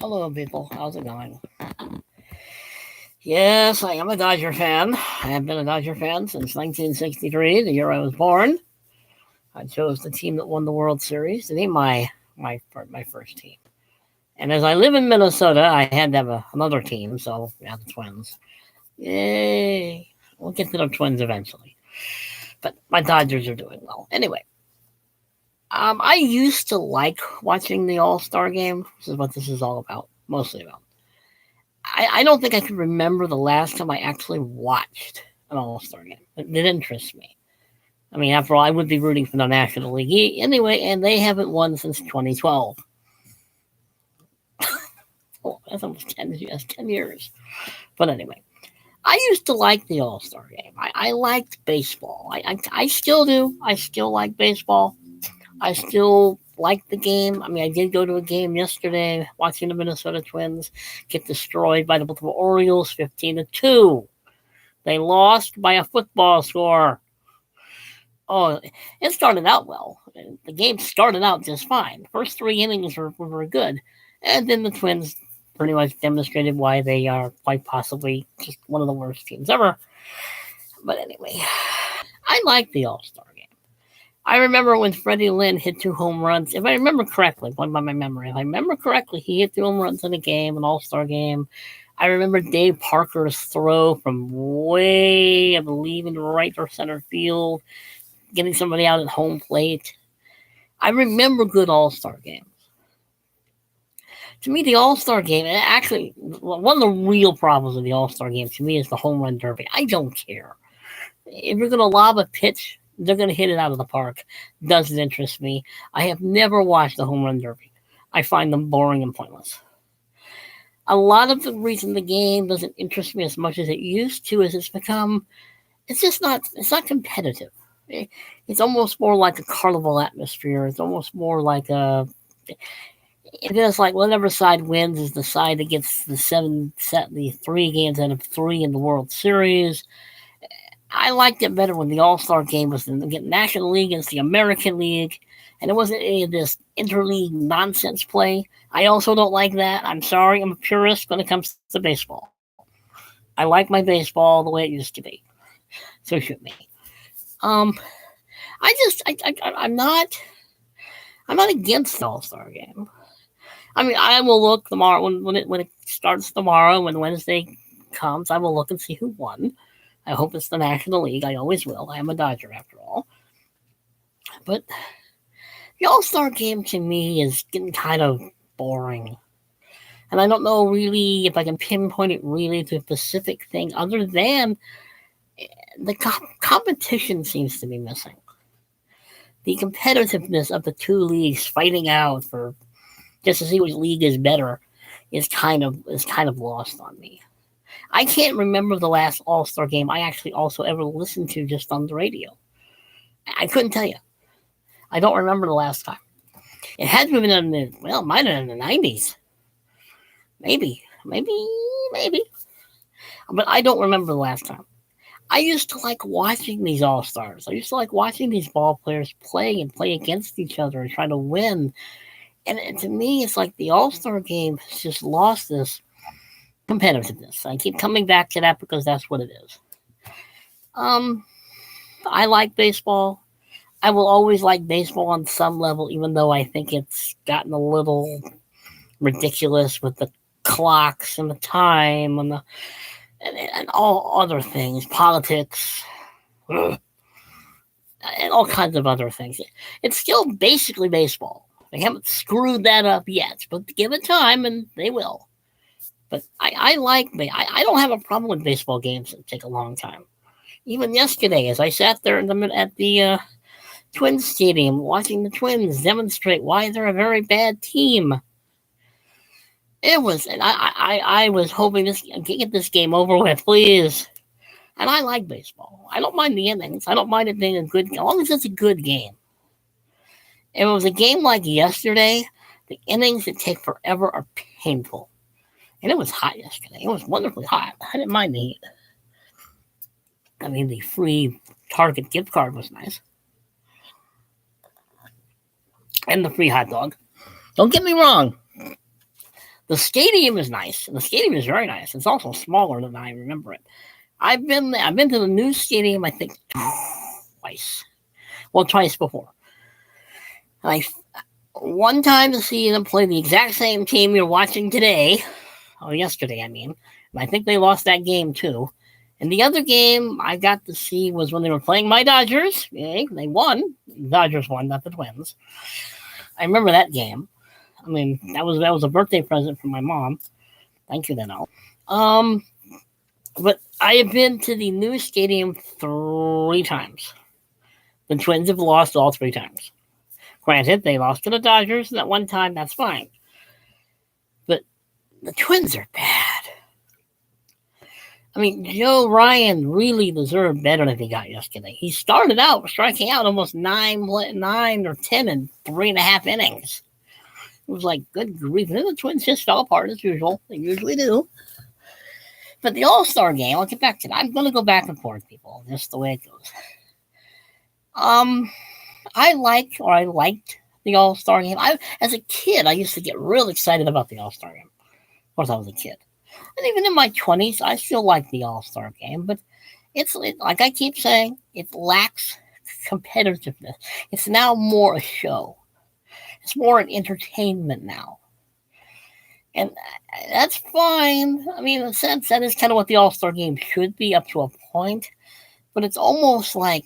Hello, people. How's it going? Yes, I am a Dodger fan. I have been a Dodger fan since 1963, the year I was born. I chose the team that won the World Series to be my first team. And as I live in Minnesota, I had to have another team, so yeah, the Twins. Yay! We'll get to the Twins eventually. But my Dodgers are doing well. Anyway, I used to like watching the All Star game. This is what this is all about, mostly about. I don't think I can remember the last time I actually watched an All Star game. It interests me. I mean, after all, I would be rooting for the National League anyway, and they haven't won since 2012. Oh, that's almost 10 years. But anyway, I used to like the All Star game. I liked baseball. I still do. I still like baseball. I still like the game. I mean, I did go to a game yesterday watching the Minnesota Twins get destroyed by the Baltimore Orioles 15-2. They lost by a football score. Oh, it started out well. The game started out just fine. First three innings were good. And then the Twins pretty much demonstrated why they are quite possibly just one of the worst teams ever. But anyway, I like the All Star game. I remember when Freddie Lynn hit two home runs. If I remember correctly, going by my memory, if I remember correctly, he hit two home runs in a game, an All Star game. I remember Dave Parker's throw from way, I believe, in right or center field, getting somebody out at home plate. I remember good All Star games. To me, the All Star game, and actually, one of the real problems with the All Star game to me is the home run derby. I don't care. If you're going to lob a pitch, they're going to hit it out of the park. Doesn't interest me. I have never watched the home run derby. I find them boring and pointless. A lot of the reason the game doesn't interest me as much as it used to is it's not competitive. It's almost more like a carnival atmosphere. It's almost more like it is like whatever side wins is the side that gets the 3 games out of 3 in the World Series. I liked it better when the All Star game was the National League against the American League, and it wasn't any of this interleague nonsense play. I also don't like that. I'm sorry, I'm a purist when it comes to baseball. I like my baseball the way it used to be. So shoot me. Um, I just I'm not against the All Star game. I mean, I will look tomorrow when it starts tomorrow when Wednesday comes. I will look and see who won. I hope it's the National League. I always will. I am a Dodger after all. But the All Star game to me is getting kind of boring. And I don't know really if I can pinpoint it really to a specific thing other than the competition seems to be missing. The competitiveness of the two leagues fighting out for just to see which league is better is kind of lost on me. I can't remember the last All Star game I actually also ever listened to just on the radio. I couldn't tell you. I don't remember the last time. It had to have been in it might have been in the 90s. Maybe. But I don't remember the last time. I used to like watching these All Stars. I used to like watching these ball players play and play against each other and try to win. And to me, it's like the All Star game has just lost this competitiveness. I keep coming back to that because that's what it is. Um, I like baseball. I will always like baseball on some level, even though I think it's gotten a little ridiculous with the clocks and the time and all other things, politics, ugh, and all kinds of other things. It's still basically baseball. They haven't screwed that up yet, but give it time and they will. But I like I don't have a problem with baseball games that take a long time. Even yesterday, as I sat there at the Twins Stadium watching the Twins demonstrate why they're a very bad team, it was, and I was hoping this get this game over with, please. And I like baseball. I don't mind the innings. I don't mind it being a good, as long as it's a good game. If it was a game like yesterday, the innings that take forever are painful. And it was hot yesterday. It was wonderfully hot. I didn't mind the heat. I mean, the free Target gift card was nice. And the free hot dog. Don't get me wrong. The stadium is nice. The stadium is very nice. It's also smaller than I remember it. I've been to the new stadium, I think, twice. Well, twice before. And one time to see them play the exact same team you're watching today, or yesterday, I mean. And I think they lost that game too. And the other game I got to see was when they were playing my Dodgers. Yay, they won. The Dodgers won, not the Twins. I remember that game. I mean, that was a birthday present from my mom. Thank you, Dano. But I have been to the new stadium 3 times. The Twins have lost all 3 times. Granted, they lost to the Dodgers that one time. That's fine. But the Twins are bad. I mean, Joe Ryan really deserved better than he got yesterday. He started out striking out almost 9 or 10 in 3.5 innings. It was like, good grief. And then the Twins just fell apart as usual. They usually do. But the All-Star game, I'll get back to that. I'm going to go back and forth, people, just the way it goes. I liked the All-Star game. As a kid, I used to get real excited about the All-Star game. Of course, I was a kid. And even in my 20s, I still like the All-Star game. But it's like I keep saying, it lacks competitiveness. It's now more a show. It's more an entertainment now. And that's fine. I mean, in a sense, that is kind of what the All-Star game should be up to a point. But it's almost like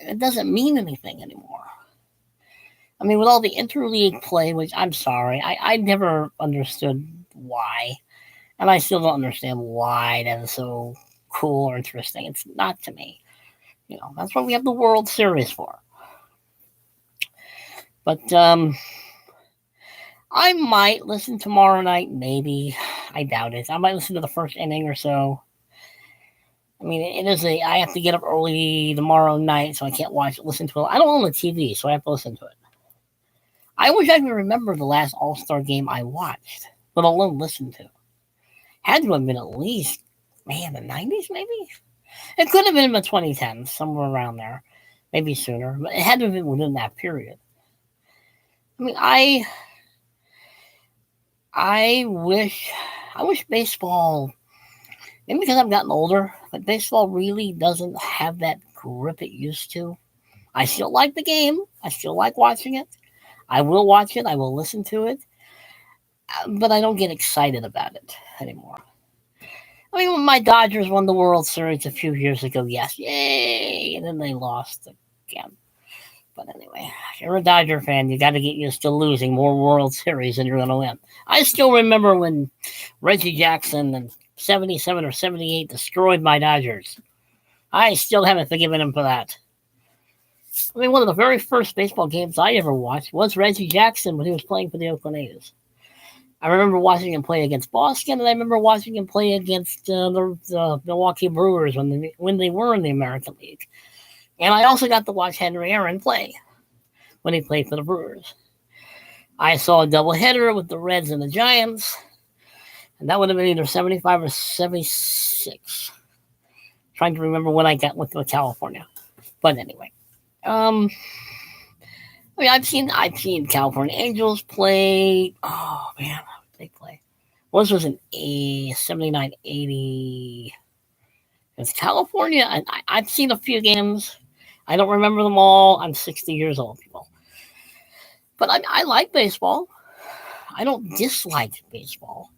it doesn't mean anything anymore. I mean, with all the interleague play, which I'm sorry, I never understood why. And I still don't understand why that is so cool or interesting. It's not to me. That's what we have the World Series for. But I might listen tomorrow night, maybe. I doubt it. I might listen to the first inning or so. I mean, I have to get up early tomorrow night, so I can't listen to it. I don't own a TV, so I have to listen to it. I wish I could remember the last All-Star game I watched, let alone listened to. Had to have been at least, the 90s maybe? It could have been in the 2010s, somewhere around there. Maybe sooner, but it had to have been within that period. I mean, I wish baseball, maybe because I've gotten older, but baseball really doesn't have that grip it used to. I still like the game. I still like watching it. I will watch it. I will listen to it. But I don't get excited about it anymore. I mean, when my Dodgers won the World Series a few years ago, yes, yay! And then they lost again. But anyway, if you're a Dodger fan, you got to get used to losing more World Series than you're going to win. I still remember when Reggie Jackson in 77 or 78 destroyed my Dodgers. I still haven't forgiven him for that. I mean, one of the very first baseball games I ever watched was Reggie Jackson when he was playing for the Oakland A's. I remember watching him play against Boston, and I remember watching him play against the Milwaukee Brewers when they were in the American League. And I also got to watch Henry Aaron play when he played for the Brewers. I saw a doubleheader with the Reds and the Giants, and that would have been either 75 or 76. Trying to remember when I got with California. But anyway. I mean, I've seen California Angels play. Oh man, they play. Once was an 79, 80. It's California, and I've seen a few games. I don't remember them all. I'm 60 years old, people. But I like baseball. I don't dislike baseball.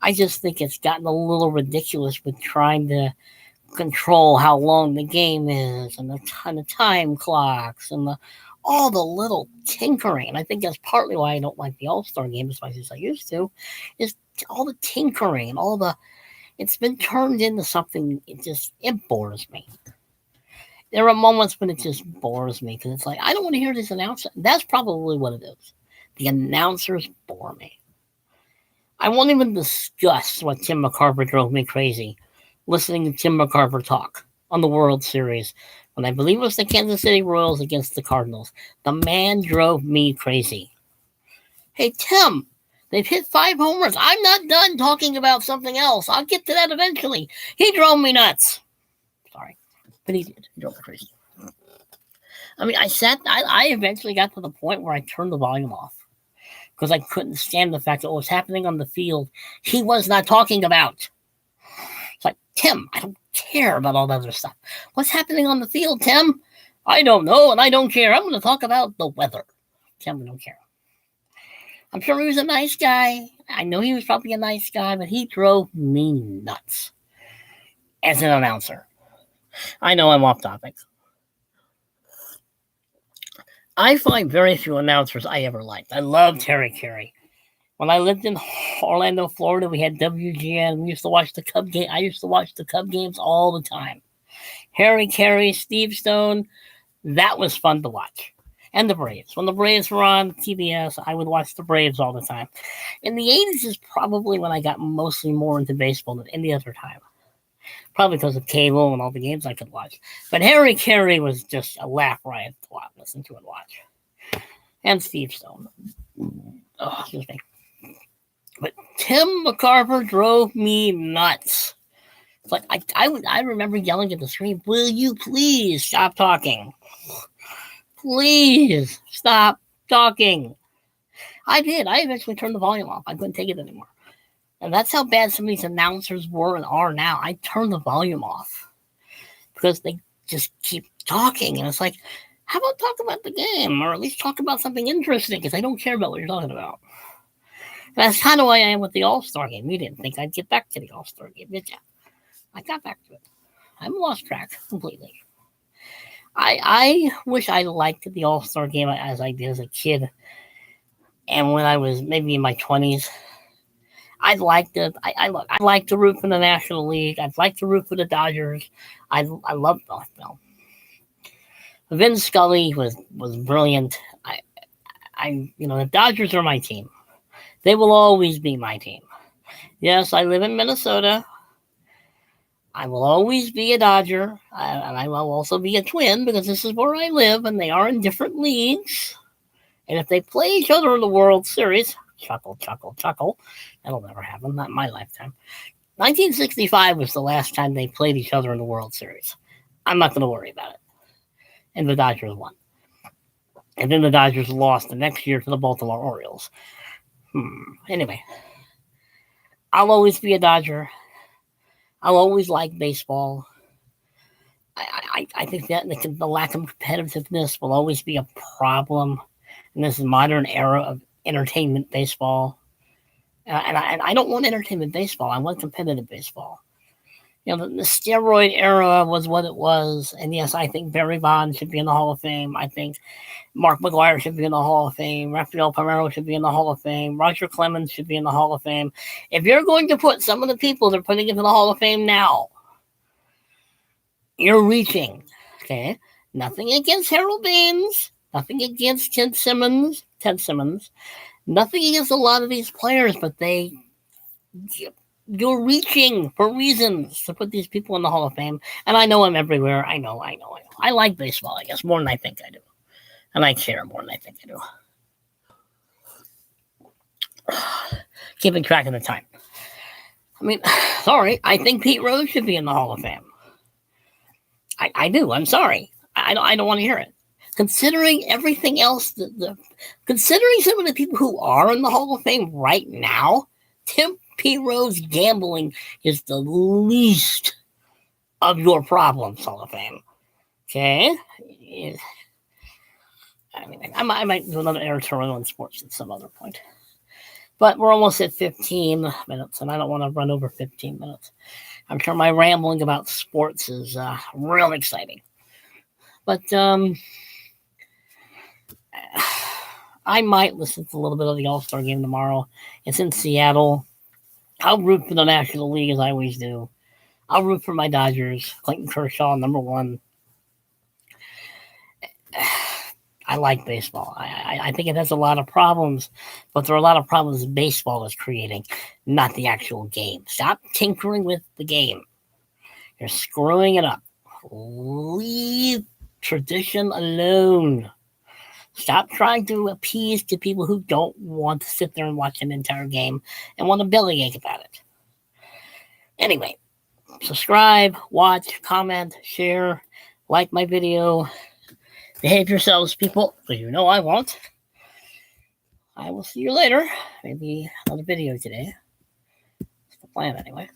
I just think it's gotten a little ridiculous with trying to control how long the game is and the time clocks and all the little tinkering. And I think that's partly why I don't like the All-Star game as much as I used to, is all the tinkering and it's been turned into something, it bores me. There are moments when it just bores me because it's like, I don't want to hear this announcer. That's probably what it is. The announcers bore me. I won't even discuss what Tim McCarver drove me crazy, listening to Tim McCarver talk on the World Series when I believe it was the Kansas City Royals against the Cardinals. The man drove me crazy. Hey, Tim, they've hit 5 homers. I'm not done talking about something else. I'll get to that eventually. He drove me nuts. Sorry, but he did. He drove me crazy. I mean, I eventually got to the point where I turned the volume off. because I couldn't stand the fact that what was happening on the field, he was not talking about. It's like, Tim, I don't care about all that other stuff. What's happening on the field, Tim? I don't know, and I don't care. I'm going to talk about the weather. Tim, we don't care. I'm sure he was a nice guy. I know he was probably a nice guy, but he drove me nuts as an announcer. I know I'm off topic. I find very few announcers I ever liked. I loved Harry Carey. When I lived in Orlando, Florida, we had WGN. We used to watch the Cub game. I used to watch the Cub games all the time. Harry Carey, Steve Stone, that was fun to watch. And the Braves. When the Braves were on TBS, I would watch the Braves all the time. In the 80s is probably when I got mostly more into baseball than any other time. Probably because of cable and all the games I could watch. But Harry Carey was just a laugh riot to listen to and watch. And Steve Stone. Oh, excuse me. But Tim McCarver drove me nuts. It's like I remember yelling at the screen, "Will you please stop talking? Please stop talking." I did. I eventually turned the volume off. I couldn't take it anymore. And that's how bad some of these announcers were and are now. I turned the volume off because they just keep talking. And it's like, how about talk about the game, or at least talk about something interesting, because I don't care about what you're talking about. And that's kind of why I am with the All-Star game. You didn't think I'd get back to the All-Star game, did you? I got back to it. I haven't lost track completely. I wish I liked the All-Star game as I did as a kid. And when I was maybe in my 20s, I'd liked it. I liked to root for the National League. I'd like to root for the Dodgers. I loved them. Vin Scully was brilliant. The Dodgers are my team. They will always be my team. Yes, I live in Minnesota. I will always be a Dodger, and I will also be a Twin, because this is where I live, and they are in different leagues. And if they play each other in the World Series, chuckle, chuckle, chuckle, that'll never happen, not in my lifetime. 1965 was the last time they played each other in the World Series. I'm not going to worry about it. And the Dodgers won. And then the Dodgers lost the next year to the Baltimore Orioles. Anyway, I'll always be a Dodger. I'll always like baseball. I think that the lack of competitiveness will always be a problem in this modern era of entertainment baseball. And I don't want entertainment baseball. I want competitive baseball. The steroid era was what it was. And yes, I think Barry Bonds should be in the Hall of Fame. I think Mark McGwire should be in the Hall of Fame. Rafael Palmeiro should be in the Hall of Fame. Roger Clemens should be in the Hall of Fame. If you're going to put some of the people that are putting into the Hall of Fame now, you're reaching. Okay? Nothing against Harold Baines. Nothing against Ted Simmons. Nothing against a lot of these players, but you're reaching for reasons to put these people in the Hall of Fame. And I know I'm everywhere. I know. I like baseball, I guess, more than I think I do. And I care more than I think I do. Keeping track of the time. I mean, sorry. I think Pete Rose should be in the Hall of Fame. I do. I'm sorry. I don't want to hear it. Considering everything else, considering some of the people who are in the Hall of Fame right now, Pete Rose gambling is the least of your problems, Hall of Fame. Okay? I mean, I might do another editorial on sports at some other point. But we're almost at 15 minutes, and I don't want to run over 15 minutes. I'm sure my rambling about sports is real exciting. But I might listen to a little bit of the All-Star game tomorrow. It's in Seattle. I'll root for the National League, as I always do. I'll root for my Dodgers. Clayton Kershaw, number one. I like baseball. I think it has a lot of problems, but there are a lot of problems baseball is creating, not the actual game. Stop tinkering with the game. You're screwing it up. Leave tradition alone. Stop trying to appease to people who don't want to sit there and watch an entire game and want to bellyache about it. Anyway, subscribe, watch, comment, share, like my video. Behave yourselves, people, because you know I won't. I will see you later. Maybe another video today. That's the plan anyway.